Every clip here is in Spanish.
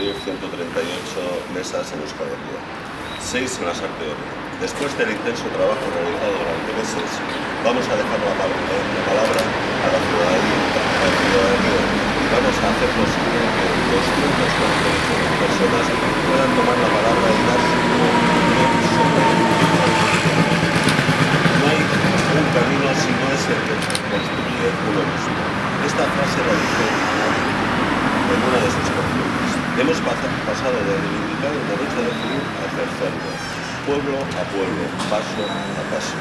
conseguir 138 mesas en Euskal Herria, 6 en la Sarteoria. Después del intenso trabajo realizado durante meses, vamos a dejar la palabra a la ciudadanía y vamos a hacer posible que 248 personas puedan tomar la palabra y dar su opinión sobre el futuro. No hay un camino si no es el que construye uno mismo. Esta frase la dice en una de sus canciones. Hemos pasado de reivindicar el derecho a decidir a ejercerlo, pueblo a pueblo, paso a paso.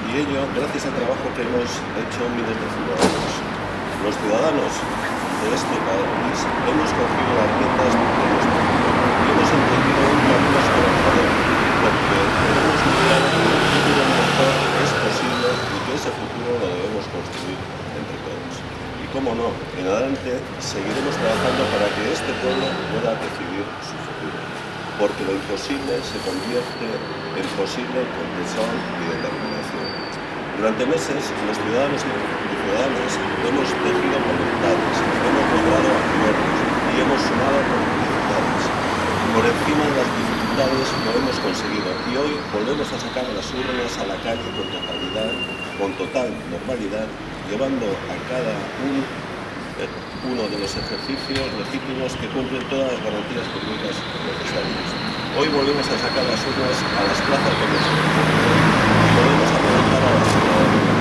Y ello gracias al trabajo que hemos hecho miles de ciudadanos. Los ciudadanos de este país hemos cogido las riendas de nuestro futuro y hemos emprendido un camino esperanzador, porque tenemos muy claro que un futuro mejor es posible y que ese futuro lo debemos construir entre todos. Y cómo no, en adelante seguiremos trabajando para que este pueblo pueda decidir su futuro, porque lo imposible se convierte en posible con tesón y determinación. Durante meses, los ciudadanos y ciudadanas hemos tejido voluntades, hemos logrado acuerdos y hemos sumado complejidades. Por encima de las dificultades lo hemos conseguido y hoy volvemos a sacar las urnas a la calle con total normalidad, llevando a cada uno de los ejercicios legítimos que cumplen todas las garantías jurídicas necesarias. Hoy volvemos a sacar las urnas a las plazas de nuestro pueblo y volvemos a preguntar a la ciudadanía.